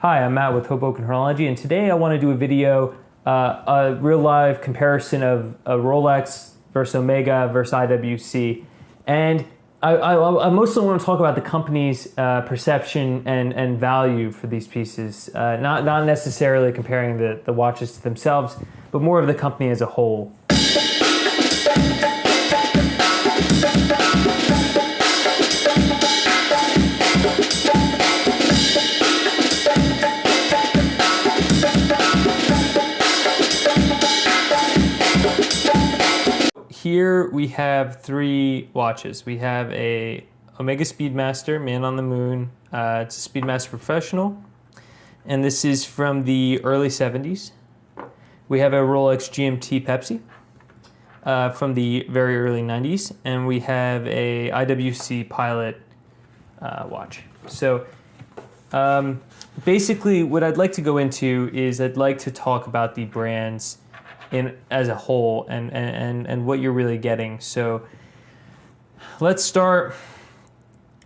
Hi, I'm Matt with Hoboken Horology, and today I want to do a video, a real live comparison of a Rolex versus Omega versus IWC. And I mostly want to talk about the company's perception and value for these pieces, not necessarily comparing the watches to themselves, but more of the company as a whole. Here we have three watches. We have a Omega Speedmaster, Man on the Moon. It's a Speedmaster Professional, and this is from the early 70s. We have a Rolex GMT Pepsi from the very early 90s, and we have a IWC Pilot watch. So basically what I'd like to go into is I'd like to talk about the brands as a whole and what you're really getting. So let's start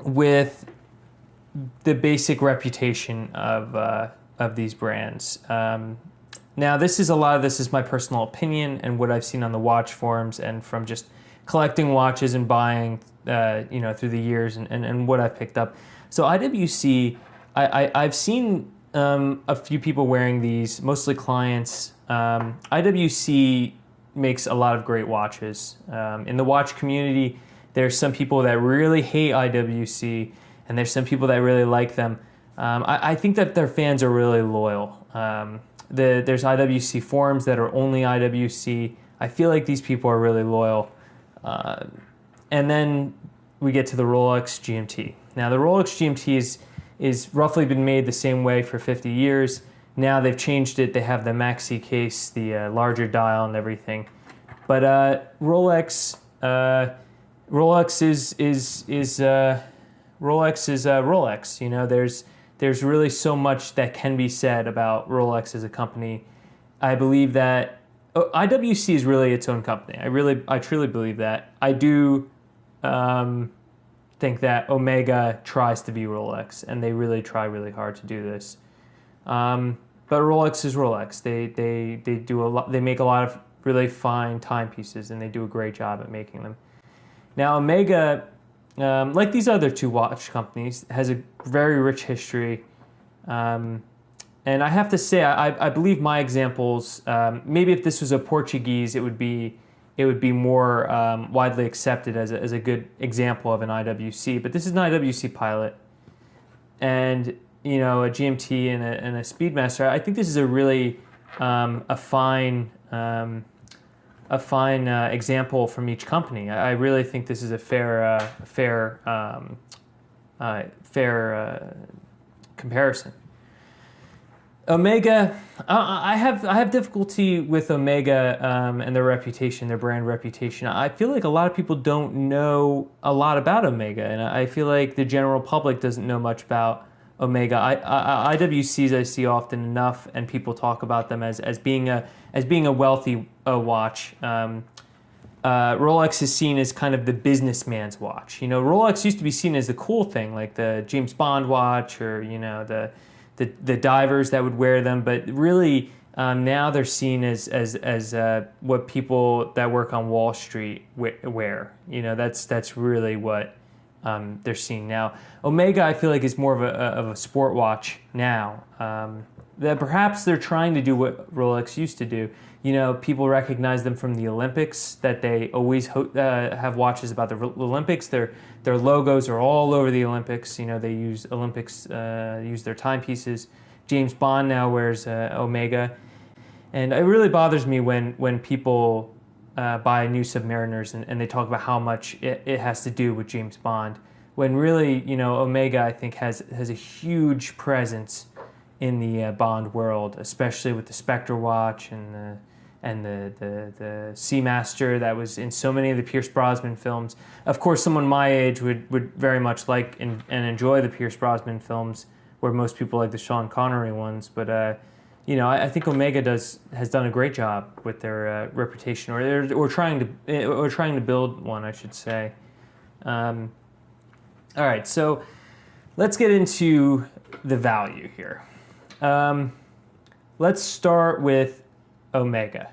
with the basic reputation of these brands. Now this is my personal opinion and what I've seen on the watch forums and from just collecting watches and buying through the years and what I've picked up. So IWC, I've seen a few people wearing these, mostly clients. IWC makes a lot of great watches. In the watch community, there's some people that really hate IWC, and there's some people that really like them. I think that their fans are really loyal. There's IWC forums that are only IWC. I feel like these people are really loyal. And then we get to the Rolex GMT. Now the Rolex GMT is roughly been made the same way for 50 years. Now they've changed it. They have the maxi case, the larger dial and everything. But Rolex is Rolex. You know, there's really so much that can be said about Rolex as a company. I believe that IWC is really its own company. I truly believe that. I do think that Omega tries to be Rolex, and they really try really hard to do this. But Rolex is Rolex. They do a lot. They make a lot of really fine timepieces, and they do a great job at making them. Now Omega, like these other two watch companies, has a very rich history. And I have to say, I believe my examples. Maybe if this was a Portuguese, it would be more widely accepted as a good example of an IWC. But this is an IWC Pilot, and a GMT and a Speedmaster. I think this is a really a fine example from each company. I really think this is a fair comparison. Omega, I have difficulty with Omega and their reputation, their brand reputation. I feel like a lot of people don't know a lot about Omega, and I feel like the general public doesn't know much about Omega. IWCs I see often enough, and people talk about them as being a wealthy watch. Rolex is seen as kind of the businessman's watch. Rolex used to be seen as the cool thing, like the James Bond watch, or the divers that would wear them. But really, now they're seen as what people that work on Wall Street wear. That's really what they're seen now. Omega, I feel like, is more of a sport watch now. That perhaps they're trying to do what Rolex used to do. People recognize them from the Olympics, that they always have watches about the Olympics. Their logos are all over the Olympics. They use Olympics, use their timepieces. James Bond now wears Omega. And it really bothers me when people buy new Submariners and they talk about how much it has to do with James Bond, when really, Omega, I think, has a huge presence in the Bond world, especially with the Spectre watch and the Seamaster that was in so many of the Pierce Brosnan films. Of course, someone my age would very much like and enjoy the Pierce Brosnan films, where most people like the Sean Connery ones. But I think Omega has done a great job with their reputation, or trying to build one, I should say. All right, so let's get into the value here. let's start with Omega.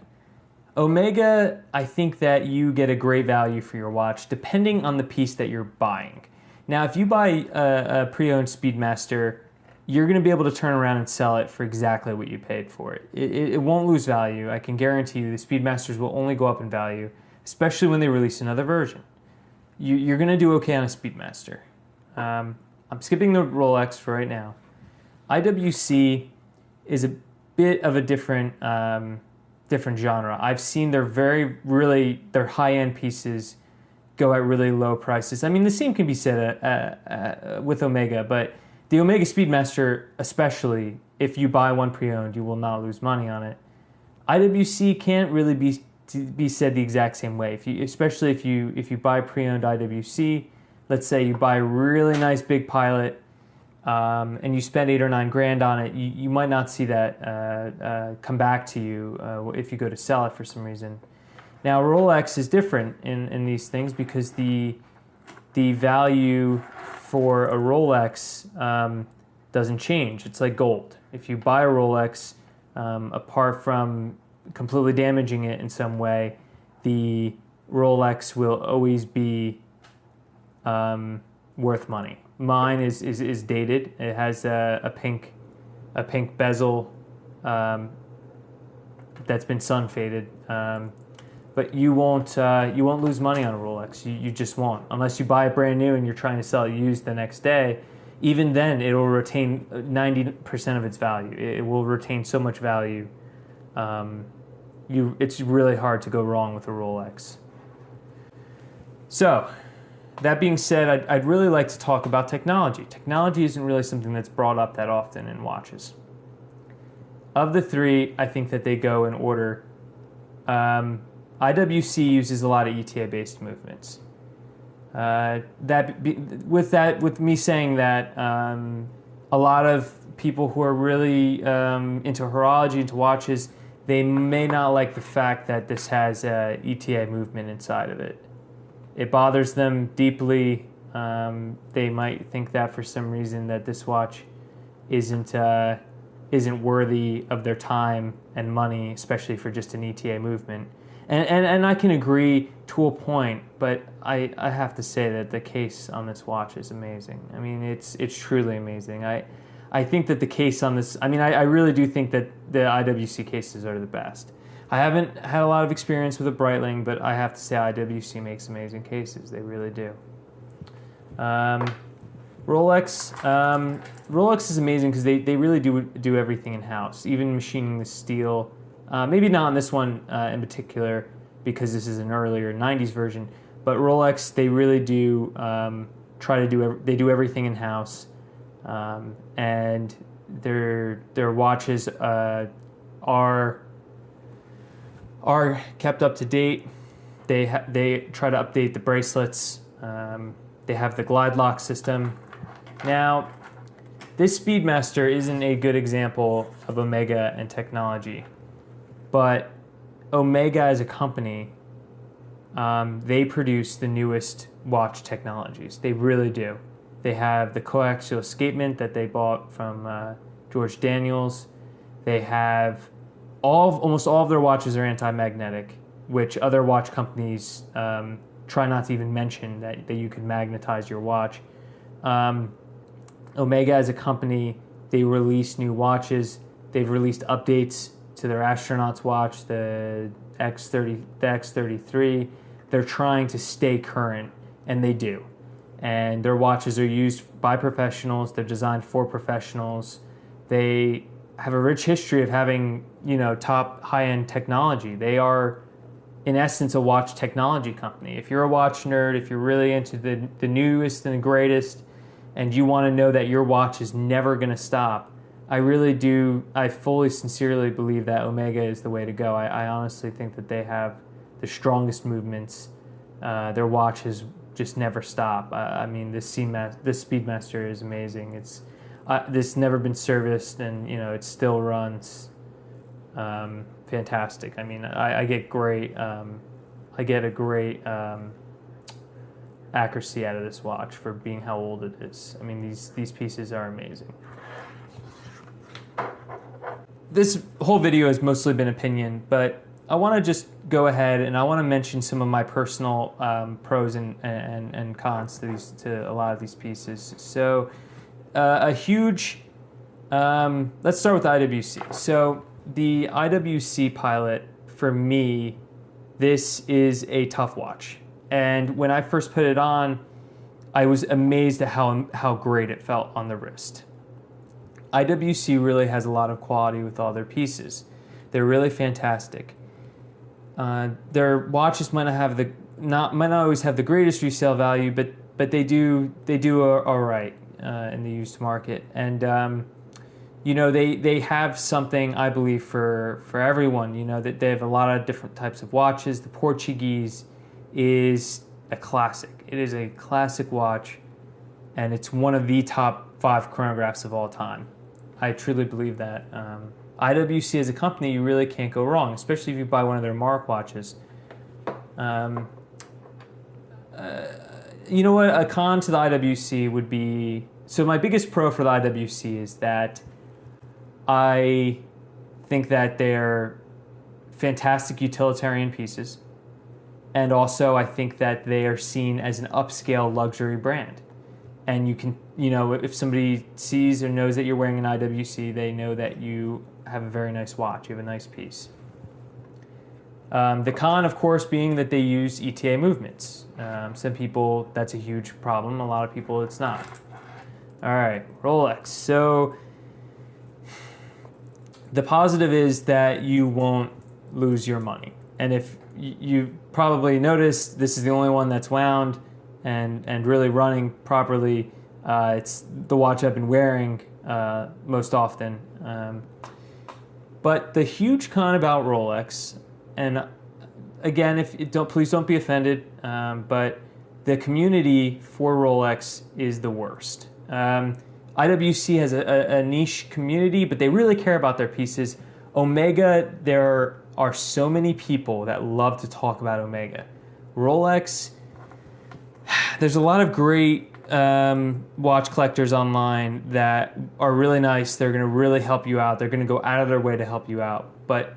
Omega, I think that you get a great value for your watch depending on the piece that you're buying. Now, if you buy a pre-owned Speedmaster, you're going to be able to turn around and sell it for exactly what you paid for it. It won't lose value. I can guarantee you the Speedmasters will only go up in value, especially when they release another version. You're going to do okay on a Speedmaster. I'm skipping the Rolex for right now. IWC is a bit of a different genre. I've seen their their high-end pieces go at really low prices. I mean, the same can be said with Omega, but the Omega Speedmaster, especially, if you buy one pre-owned, you will not lose money on it. IWC can't really be said the exact same way. Especially if you buy pre-owned IWC, let's say you buy a really nice big Pilot, and you spend $8 or $9 grand on it, you might not see that come back to you if you go to sell it for some reason. Now, Rolex is different in these things because the value for a Rolex doesn't change. It's like gold. If you buy a Rolex, apart from completely damaging it in some way, the Rolex will always be worth money. Mine is dated. It has a pink bezel that's been sun faded. But you won't lose money on a Rolex. You just won't, unless you buy it brand new and you're trying to sell it used the next day. Even then, it will retain 90% of its value. It will retain so much value. It's really hard to go wrong with a Rolex. So, that being said, I'd really like to talk about technology. Technology isn't really something that's brought up that often in watches. Of the three, I think that they go in order. IWC uses a lot of ETA-based movements. With me saying that, a lot of people who are really into horology, into watches, they may not like the fact that this has ETA movement inside of it. It bothers them deeply. They might think that for some reason that this watch isn't worthy of their time and money, especially for just an ETA movement. And I can agree to a point, but I have to say that the case on this watch is amazing. I mean, it's truly amazing. I think that the case on this, I really do think that the IWC cases are the best. I haven't had a lot of experience with a Breitling, but I have to say IWC makes amazing cases. They really do. Rolex is amazing because they really do everything in-house, even machining the steel. Maybe not on this one in particular because this is an earlier 90s version, but Rolex, they really do they do everything in-house, and their watches are kept up to date. They try to update the bracelets. They have the glide lock system. Now, this Speedmaster isn't a good example of Omega and technology, but Omega as a company, they produce the newest watch technologies. They really do. They have the coaxial escapement that they bought from George Daniels. They have almost all of their watches are anti-magnetic, which other watch companies try not to even mention that you can magnetize your watch. Omega as a company, they release new watches. They've released updates to their astronaut's watch, the X33. They're trying to stay current, and they do. And their watches are used by professionals. They're designed for professionals. They have a rich history of having, top high-end technology. They are, in essence, a watch technology company. If you're a watch nerd, if you're really into the newest and the greatest, and you want to know that your watch is never going to stop, I fully, sincerely believe that Omega is the way to go. I honestly think that they have the strongest movements. Their watches just never stop. This Speedmaster is amazing. This never been serviced, and it still runs fantastic. I get a great accuracy out of this watch for being how old it is. These pieces are amazing. this whole video has mostly been opinion, but I want to just go ahead and I want to mention some of my personal pros and cons to a lot of these pieces. So let's start with IWC. So the IWC Pilot, for me, this is a tough watch. And when I first put it on, I was amazed at how great it felt on the wrist. IWC really has a lot of quality with all their pieces. They're really fantastic. Their watches might not always have the greatest resale value, but they do all right in the used market. And you know, they have something, I believe, for everyone. You know, that they have a lot of different types of watches. The Portuguese is a classic. It is a classic watch, and it's one of the top 5 chronographs of all time. I truly believe that. IWC as a company, you really can't go wrong, especially if you buy one of their mark watches. You know what? A con to the IWC would be... So my biggest pro for the IWC is that I think that they're fantastic utilitarian pieces. And also I think that they are seen as an upscale luxury brand. And you can, you know, if somebody sees or knows that you're wearing an IWC, they know that you have a very nice watch, you have a nice piece. The con, of course, being that they use ETA movements. Some people, that's a huge problem. A lot of people, it's not. All right, Rolex. So the positive is that you won't lose your money. And if you probably noticed, this is the only one that's wound and really running properly. It's the watch I've been wearing most often. But the huge con about Rolex, and again, please don't be offended, but the community for Rolex is the worst. IWC has a niche community, but they really care about their pieces. Omega, there are so many people that love to talk about Omega. Rolex, there's a lot of great watch collectors online that are really nice. They're going to really help you out. They're going to go out of their way to help you out. But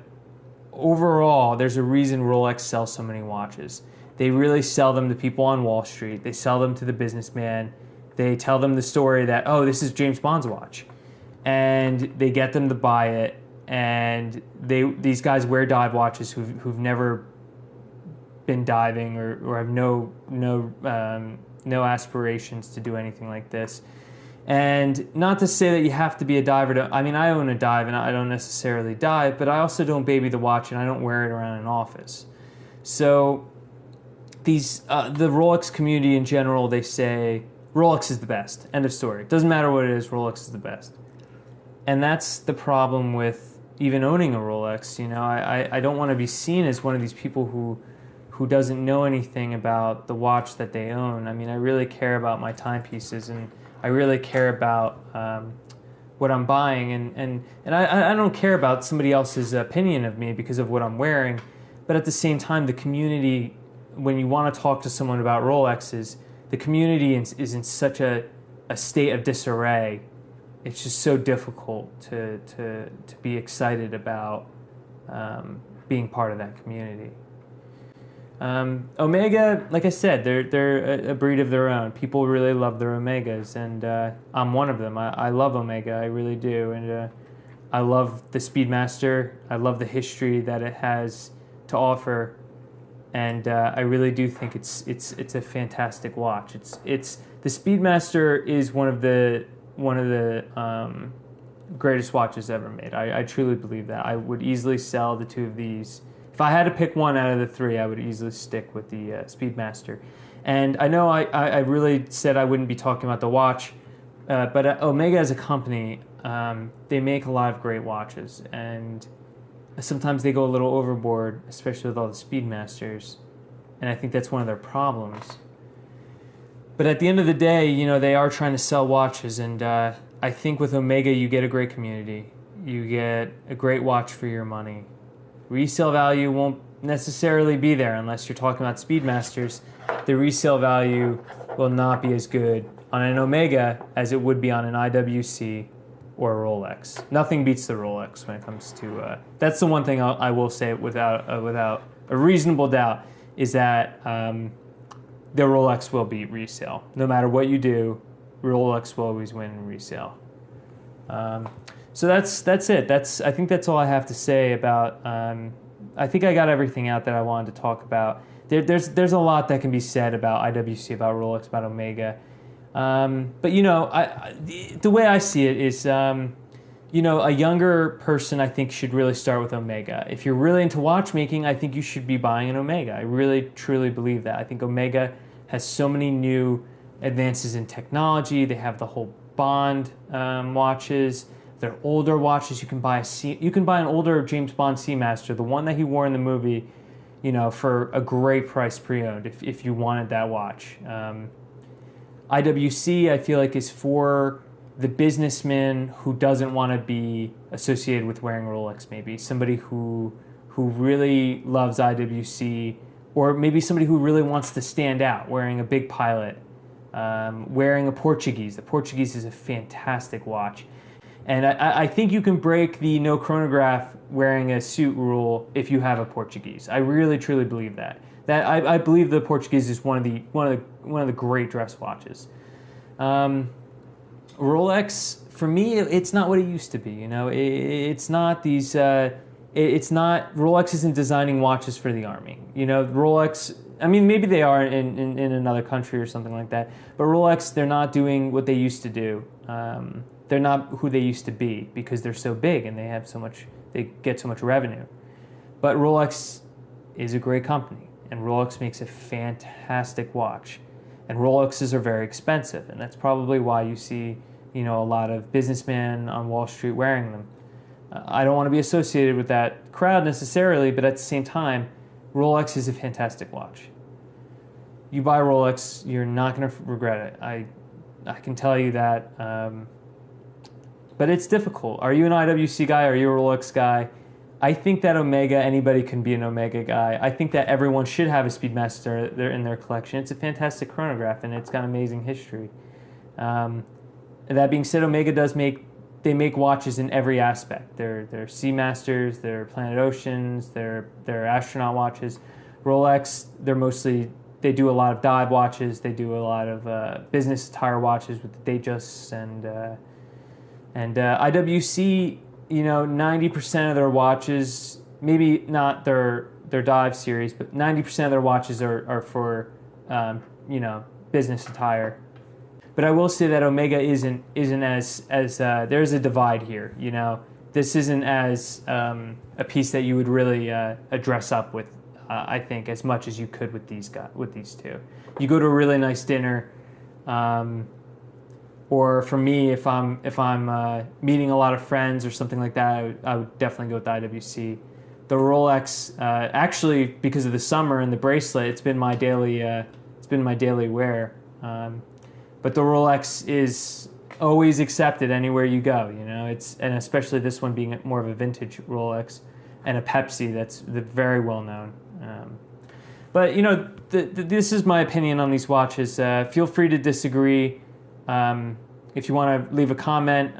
overall, there's a reason Rolex sells so many watches. They really sell them to people on Wall Street. They sell them to the businessman. They tell them the story that, oh, this is James Bond's watch. And they get them to buy it. And these guys wear dive watches who've never been diving or have no aspirations to do anything like this. And not to say that you have to be a diver I mean, I own a dive and I don't necessarily dive, but I also don't baby the watch and I don't wear it around an office. So the Rolex community in general, they say Rolex is the best. End of story. Doesn't matter what it is, Rolex is the best. And that's the problem with even owning a Rolex. You know, I don't want to be seen as one of these people who doesn't know anything about the watch that they own. I mean, I really care about my timepieces and I really care about what I'm buying, and I don't care about somebody else's opinion of me because of what I'm wearing. But at the same time, the community, when you want to talk to someone about Rolexes, the community is in such a state of disarray. It's just so difficult to be excited about being part of that community. Omega, like I said, they're a breed of their own. People really love their Omegas, and I'm one of them. I love Omega, I really do, and I love the Speedmaster. I love the history that it has to offer, and I really do think it's a fantastic watch. It's the Speedmaster is one of the greatest watches ever made. I truly believe that. I would easily sell the two of these. If I had to pick one out of the three, I would easily stick with the Speedmaster. And I know I really said I wouldn't be talking about the watch, but Omega as a company, they make a lot of great watches, and sometimes they go a little overboard, especially with all the Speedmasters, and I think that's one of their problems. But at the end of the day, you know, they are trying to sell watches, and I think with Omega you get a great community. You get a great watch for your money. Resale value won't necessarily be there unless you're talking about Speedmasters. The resale value will not be as good on an Omega as it would be on an IWC or a Rolex. Nothing beats the Rolex when it comes to. That's the one thing I will say without a reasonable doubt is that the Rolex will beat resale. No matter what you do, Rolex will always win in resale. So that's it. I think that's all I have to say about. I think I got everything out that I wanted to talk about. There's a lot that can be said about IWC, about Rolex, about Omega. But you know, the way I see it is, you know, a younger person I think should really start with Omega. If you're really into watchmaking, I think you should be buying an Omega. I really truly believe that. I think Omega has so many new advances in technology. They have the whole Bond watches. They're older watches. You can buy an older James Bond Seamaster, the one that he wore in the movie, you know, for a great price pre-owned if you wanted that watch. IWC, I feel like, is for the businessman who doesn't want to be associated with wearing Rolex, maybe. Somebody who really loves IWC, or maybe somebody who really wants to stand out, wearing a big Pilot, wearing a Portuguese. The Portuguese is a fantastic watch. And I think you can break the no chronograph wearing a suit rule if you have a Portuguese. I really truly believe that. I believe the Portuguese is one of the great dress watches. Rolex, for me, it's not what it used to be. You know, it's not these. It's not. Rolex isn't designing watches for the army. You know, Rolex. I mean, maybe they are in another country or something like that. But Rolex, they're not doing what they used to do. They're not who they used to be because they're so big and they have so much. They get so much revenue. But Rolex is a great company. And Rolex makes a fantastic watch. And Rolexes are very expensive, and that's probably why you see, you know, a lot of businessmen on Wall Street wearing them. I don't want to be associated with that crowd necessarily, but at the same time, Rolex is a fantastic watch. You buy Rolex, you're not going to regret it. I can tell you that. But it's difficult. Are you an IWC guy? Are you a Rolex guy? I think that Omega, anybody can be an Omega guy. I think that everyone should have a Speedmaster in their collection. It's a fantastic chronograph, and it's got amazing history. That being said, Omega they make watches in every aspect. They're Seamasters, they're Planet Oceans, they're astronaut watches. Rolex, they do a lot of dive watches. They do a lot of business attire watches with the Datejusts and IWC. You know, 90% of their watches, maybe not their dive series, but 90% of their watches are for, you know, business attire. But I will say that Omega isn't as there's a divide here. You know, this isn't as a piece that you would really dress up with. I think as much as you could with these two. You go to a really nice dinner. Or for me, if I'm meeting a lot of friends or something like that, I would definitely go with the IWC. The Rolex, actually, because of the summer and the bracelet, it's been my daily wear. But the Rolex is always accepted anywhere you go. You know, and especially this one being more of a vintage Rolex, and a Pepsi that's very well known. But you know, this is my opinion on these watches. Feel free to disagree. If you want to leave a comment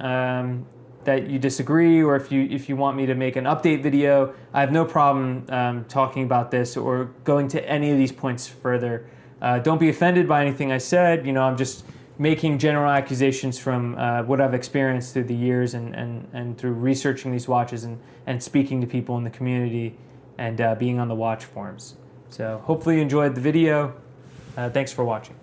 that you disagree, or if you want me to make an update video, I have no problem talking about this or going to any of these points further. Don't be offended by anything I said. You know, I'm just making general accusations from what I've experienced through the years and through researching these watches and speaking to people in the community and being on the watch forums. So hopefully you enjoyed the video. Thanks for watching.